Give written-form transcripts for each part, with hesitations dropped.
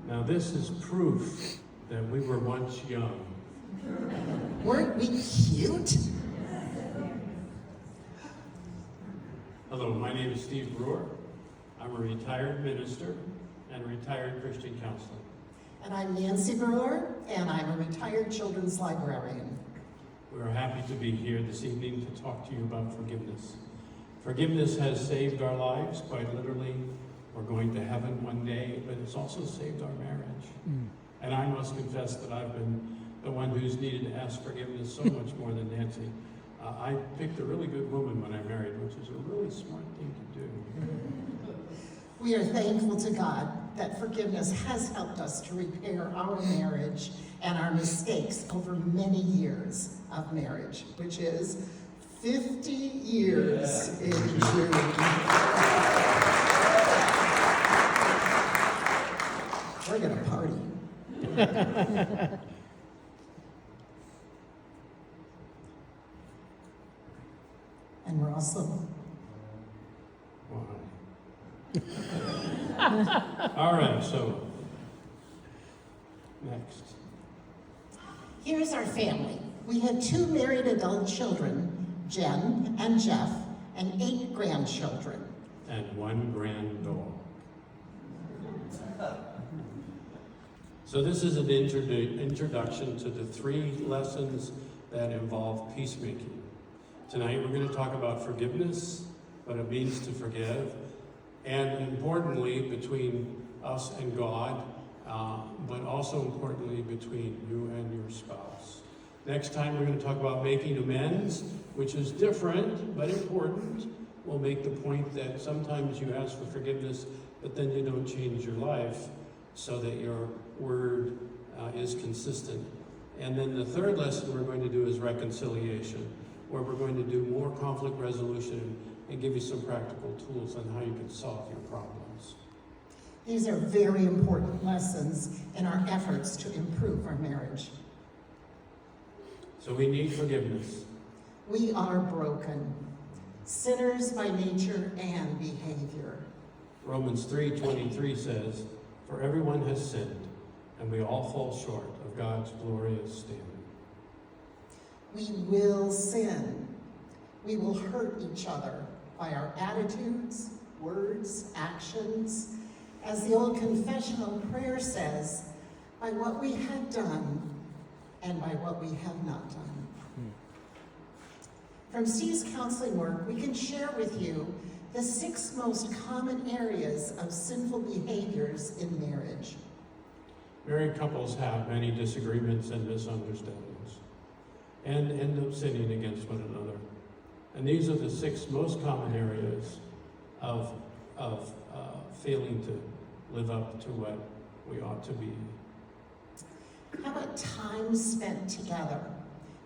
Now this is proof that we were once young. Weren't we cute? Hello, my name is Steve Brewer. I'm a retired minister and a retired Christian counselor. And I'm Nancy Brewer, and I'm a retired children's librarian. We're happy to be here this evening to talk to you about forgiveness. Forgiveness has saved our lives, quite literally. We're going to heaven one day, but it's also saved our marriage. And I must confess that I've been the one who's needed to ask forgiveness so much more than Nancy. I picked a really good woman when I married, which is a really smart thing to do. We are thankful to God that forgiveness has helped us to repair our marriage and our mistakes over many years of marriage, which is 50 years in June. We're gonna party. And we're also Why? All right, so next. here's our family. We have 2 married adult children, Jen and Jeff, and 8 grandchildren. And 1 grand dog. So this is an introduction to the 3 lessons that involve peacemaking. Tonight we're going to talk about forgiveness, what it means to forgive, and importantly between us and God, but also importantly between you and your spouse. Next time we're going to talk about making amends, which is different but important. We'll make the point that sometimes you ask for forgiveness, but then you don't change your life so that your word is consistent. And then the 3rd lesson we're going to do is reconciliation, where we're going to do more conflict resolution and give you some practical tools on how you can solve your problems. These are very important lessons in our efforts to improve our marriage. So we need forgiveness. We are broken, sinners by nature and behavior. Romans 3:23 says, "For everyone has sinned, and we all fall short of God's glorious standard." We will sin. We will hurt each other by our attitudes, words, actions. As the old confessional prayer says, by what we have done and by what we have not done. From Steve's counseling work, we can share with you the 6 most common areas of sinful behaviors in marriage. Married couples have many disagreements and misunderstandings and end up sinning against one another. And these are the 6 most common areas of failing to live up to what we ought to be. How about time spent together,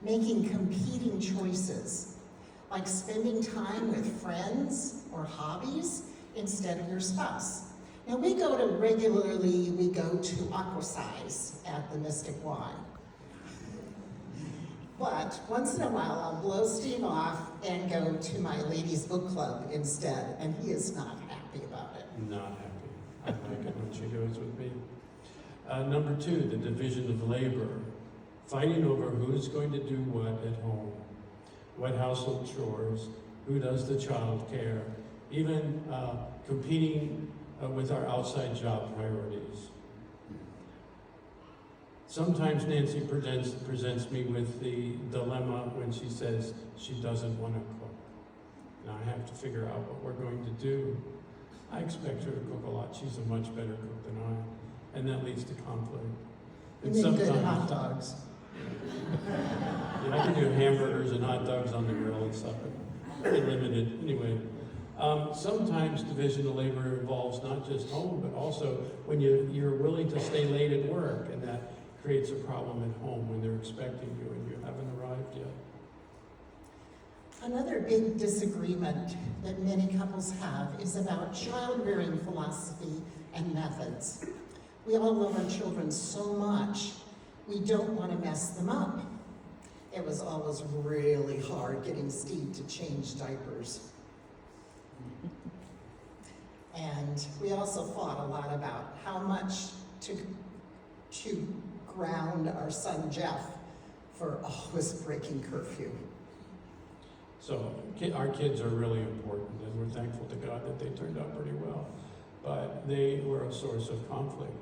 making competing choices, like spending time with friends or hobbies instead of your spouse? Now we go to Aquasize at the Mystic Y. But once in a while, I'll blow Steve off and go to my ladies' book club instead, and he is not happy about it. Not happy. I like it when she goes with me. Number 2, the division of labor. Fighting over who's going to do what at home, what household chores, who does the child care, even competing with our outside job priorities. Sometimes Nancy presents me with the dilemma when she says she doesn't want to cook. And I have to figure out what we're going to do. I expect her to cook a lot. She's a much better cook than I. And that leads to conflict. You And make good hot dogs. Yeah, I can do hamburgers and hot dogs on the grill and stuff, but very limited. Anyway, sometimes division of labor involves not just home, but also when you're willing to stay late at work, and that creates a problem at home when they're expecting you and you haven't arrived yet. Another big disagreement that many couples have is about child-rearing philosophy and methods. We all love our children so much, we don't want to mess them up. It was always really hard getting Steve to change diapers. And we also fought a lot about how much to ground our son Jeff for always breaking curfew. So our kids are really important, and we're thankful to God that they turned out pretty well. But they were a source of conflict,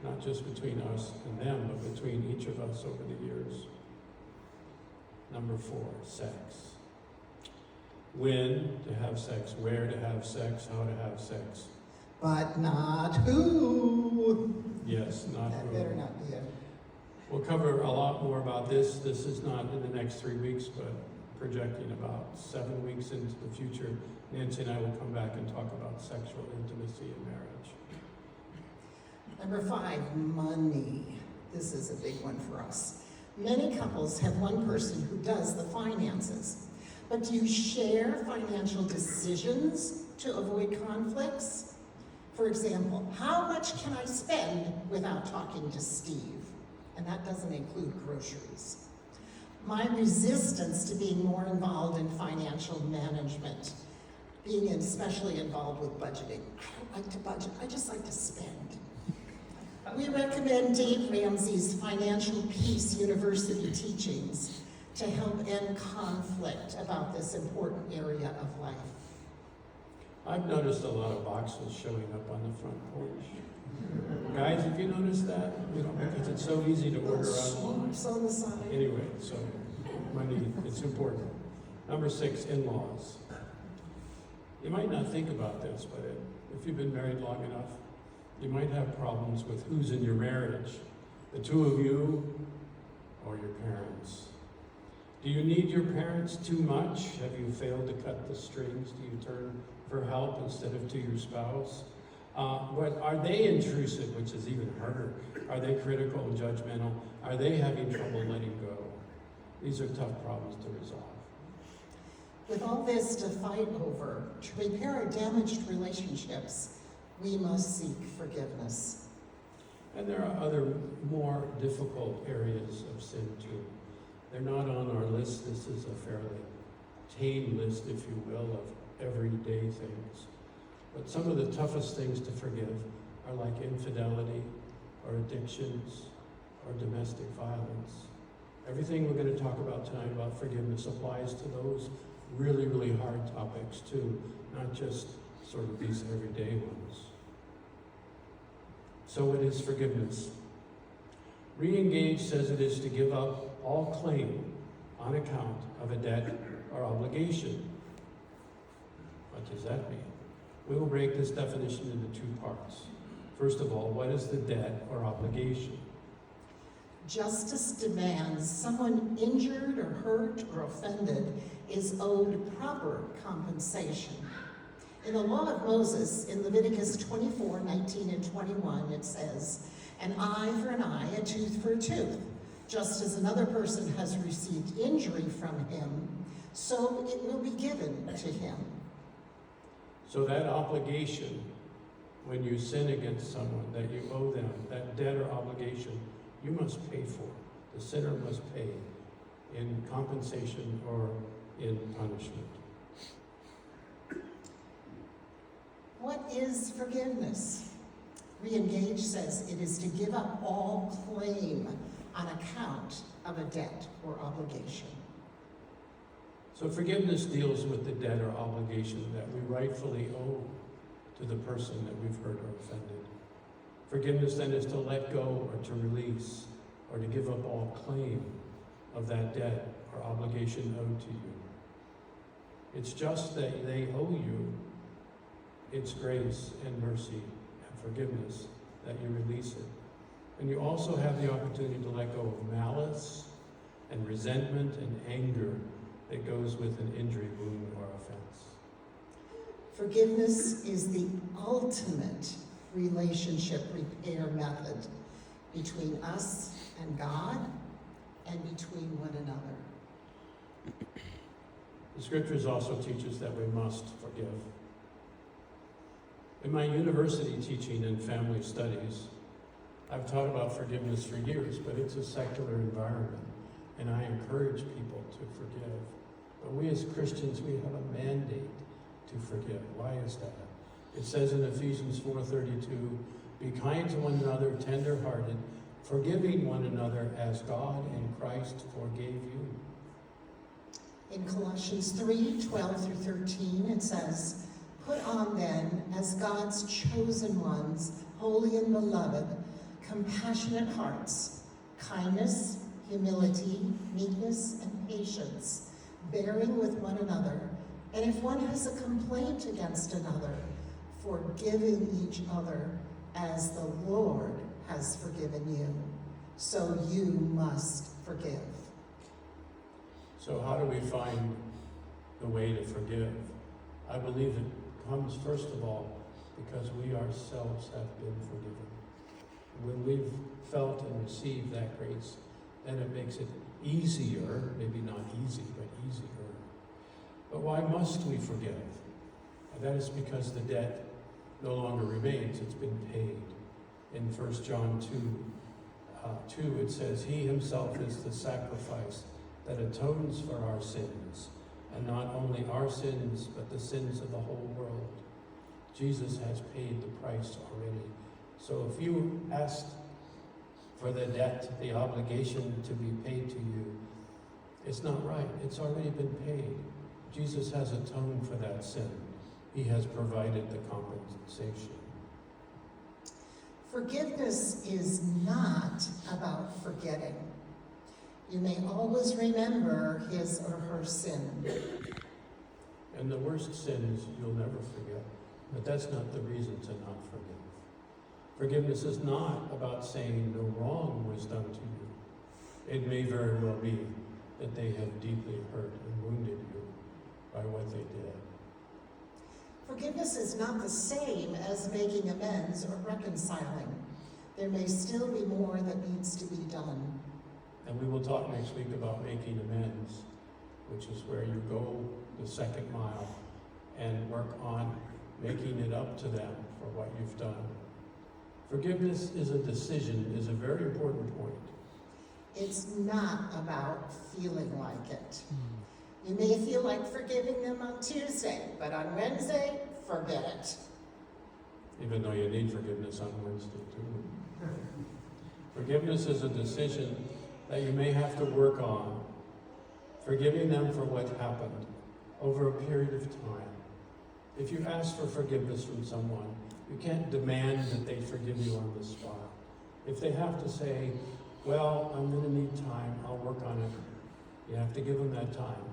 not just between us and them, but between each of us over the years. Number 4, sex. When to have sex, where to have sex, how to have sex. But not who. Yes, not That who. better not be it. We'll cover a lot more about this. This is not in the next 3 weeks, but projecting about 7 weeks into the future. Nancy and I will come back and talk about sexual intimacy in marriage. Number 5, money. This is a big one for us. Many couples have one person who does the finances. But do you share financial decisions to avoid conflicts? For example, how much can I spend without talking to Steve? And that doesn't include groceries. My resistance to being more involved in financial management, being especially involved with budgeting. I don't like to budget, I just like to spend. We recommend Dave Ramsey's Financial Peace University teachings to help end conflict about this important area of life. I've noticed a lot of boxes showing up on the front porch. Guys, have you noticed that? You know, because it's so easy to order online. Slumps on the side. Anyway, so money, it's important. Number 6, in-laws. You might not think about this, but if you've been married long enough, you might have problems with who's in your marriage, the two of you or your parents. Do you need your parents too much? Have you failed to cut the strings? Do you turn for help instead of to your spouse? But are they intrusive, which is even harder? Are they critical and judgmental? Are they having trouble letting go? These are tough problems to resolve. With all this to fight over, to repair our damaged relationships, we must seek forgiveness. And there are other more difficult areas of sin too. They're not on our list. This is a fairly tame list, if you will, of everyday things. But some of the toughest things to forgive are like infidelity, or addictions, or domestic violence. Everything we're going to talk about tonight about forgiveness applies to those really, really hard topics too, not just sort of these everyday ones. So what is forgiveness? Re-engage says it is to give up all claim on account of a debt or obligation. What does that mean? We will break this definition into 2 parts. First of all, what is the debt or obligation? Justice demands someone injured or hurt or offended is owed proper compensation. In the law of Moses, in Leviticus 24, 19 and 21, it says, an eye for an eye, a tooth for a tooth. Just as another person has received injury from him, so it will be given to him. So that obligation, when you sin against someone, that you owe them, that debt or obligation, you must pay for. The sinner must pay in compensation or in punishment. What is forgiveness? Re-engage says it is to give up all claim on account of a debt or obligation. So forgiveness deals with the debt or obligation that we rightfully owe to the person that we've hurt or offended. Forgiveness then is to let go or to release or to give up all claim of that debt or obligation owed to you. It's just that they owe you. It's grace and mercy and forgiveness that you release it. And you also have the opportunity to let go of malice and resentment and anger that goes with an injury, wound, or offense. Forgiveness is the ultimate relationship repair method between us and God and between one another. The scriptures also teach us that we must forgive. In my university teaching and family studies, I've taught about forgiveness for years, but it's a secular environment, and I encourage people to forgive. But we as Christians, we have a mandate to forgive. Why is that? It says in Ephesians 4:32, be kind to one another, tender-hearted, forgiving one another as God in Christ forgave you. In Colossians 3:12 through 13, it says, put on then, as God's chosen ones, holy and beloved, compassionate hearts, kindness, humility, meekness, and patience, bearing with one another, and if one has a complaint against another, forgiving each other as the Lord has forgiven you. So you must forgive. So how do we find the way to forgive? I believe it comes first of all because we ourselves have been forgiven. When we've felt and received that grace, then it makes it easier, maybe not easy, but easier. But why must we forgive? And that is because the debt no longer remains, it's been paid. In 1 John 2, it says, he himself is the sacrifice that atones for our sins, and not only our sins, but the sins of the whole world. Jesus has paid the price already. So if you asked for the debt, the obligation to be paid to you, it's not right. It's already been paid. Jesus has atoned for that sin. He has provided the compensation. Forgiveness is not about forgetting. You may always remember his or her sin. And the worst sin is you'll never forget. But that's not the reason to not forgive. Forgiveness is not about saying no wrong was done to you. It may very well be that they have deeply hurt and wounded you by what they did. Forgiveness is not the same as making amends or reconciling. There may still be more that needs to be done. And we will talk next week about making amends, which is where you go the second mile and work on making it up to them for what you've done. Forgiveness is a decision, is a very important point. It's not about feeling like it. You may feel like forgiving them on Tuesday, but on Wednesday, forget it. Even though you need forgiveness on Wednesday too. Forgiveness is a decision that you may have to work on, forgiving them for what happened over a period of time. If you ask for forgiveness from someone, you can't demand that they forgive you on the spot. If they have to say, well, I'm going to need time, I'll work on it, you have to give them that time.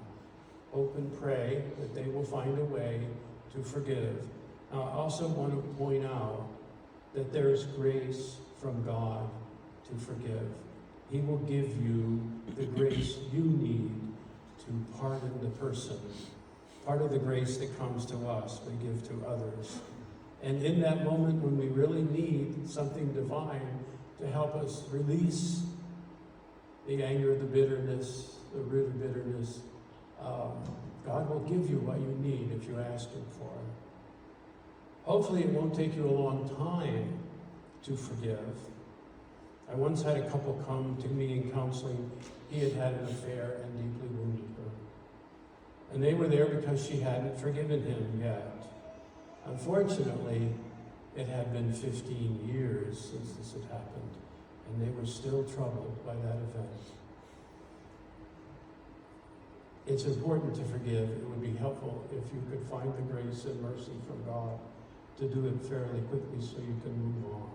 Hope and pray that they will find a way to forgive. Now, I also want to point out that there is grace from God to forgive. He will give you the grace you need to pardon the person. Part of the grace that comes to us, we give to others. And in that moment when we really need something divine to help us release the anger, the bitterness, the root of bitterness, God will give you what you need if you ask him for it. Hopefully it won't take you a long time to forgive. I once had a couple come to me in counseling. He had had an affair and deeply wounded her. And they were there because she hadn't forgiven him yet. Unfortunately, it had been 15 years since this had happened, and they were still troubled by that event. It's important to forgive. It would be helpful if you could find the grace and mercy from God to do it fairly quickly so you can move on.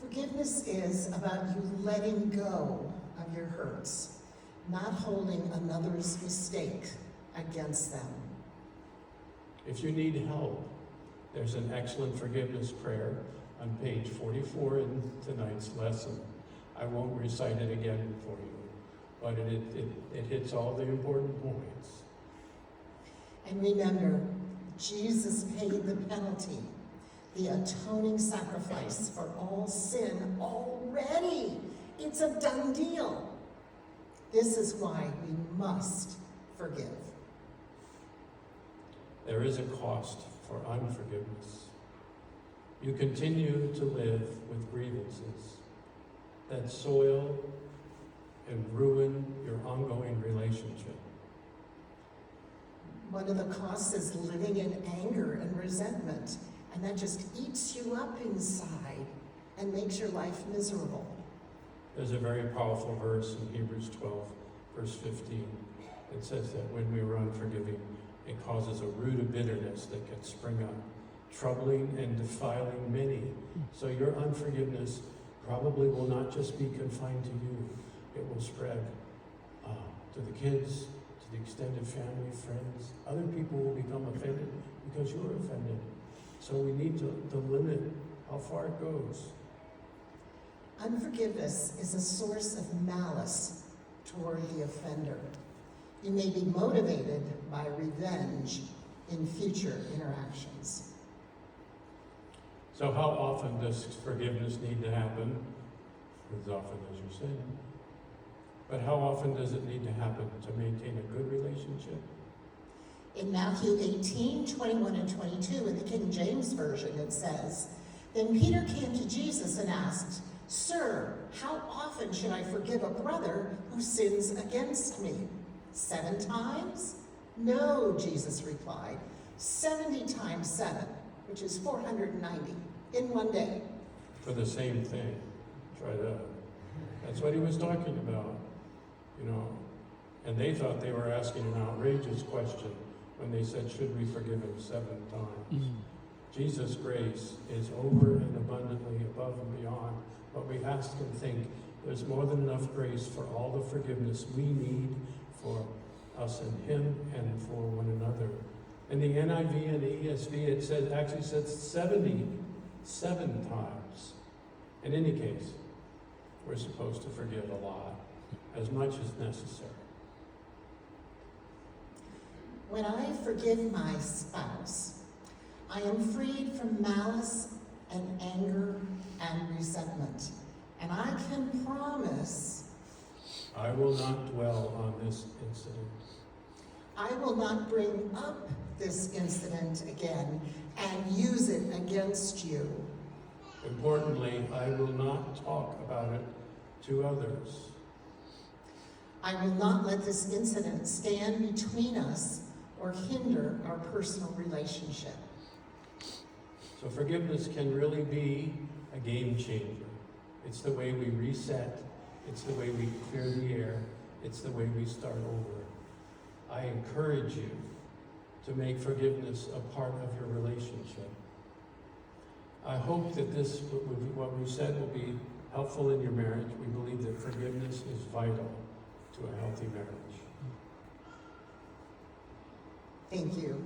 Forgiveness is about you letting go of your hurts, not holding another's mistake against them. If you need help, there's an excellent forgiveness prayer on page 44 in tonight's lesson. I won't recite it again for you, but it hits all the important points. And remember, Jesus paid the penalty, the atoning sacrifice for all sin already. It's a done deal. This is why we must forgive. There is a cost for unforgiveness. You continue to live with grievances that soil and ruin your ongoing relationship. One of the costs is living in anger and resentment, and that just eats you up inside and makes your life miserable. There's a very powerful verse in Hebrews 12, verse 15. It says that when we are unforgiving, it causes a root of bitterness that can spring up, troubling and defiling many. So your unforgiveness probably will not just be confined to you. It will spread to the kids, to the extended family, friends. Other people will become offended because you're offended. So we need to limit how far it goes. Unforgiveness is a source of malice toward the offender. You may be motivated by revenge in future interactions. So how often does forgiveness need to happen? As often as you sin. But how often does it need to happen to maintain a good relationship? In Matthew 18, 21 and 22, in the King James Version, it says, "Then Peter came to Jesus and asked, 'Sir, how often should I forgive a brother who sins against me? 7 times? No,' Jesus replied, 70 times 7, which is 490, in one day." For the same thing. Try that. That's what he was talking about. And they thought they were asking an outrageous question when they said, should we forgive him 7 times? Jesus' grace is over and abundantly above and beyond what we ask and think. There's more than enough grace for all the forgiveness we need for us and him and for one another. In the NIV and the ESV, it actually says 77 times. In any case, we're supposed to forgive a lot, as much as necessary. When I forgive my spouse, I am freed from malice and anger and resentment. And I can promise I will not dwell on this incident. I will not bring up this incident again and use it against you. Importantly, I will not talk about it to others. I will not let this incident stand between us or hinder our personal relationship. So forgiveness can really be a game changer. It's the way we reset. It's the way we clear the air. It's the way we start over. I encourage you to make forgiveness a part of your relationship. I hope that what we've said will be helpful in your marriage. We believe that forgiveness is vital to a healthy marriage. Thank you.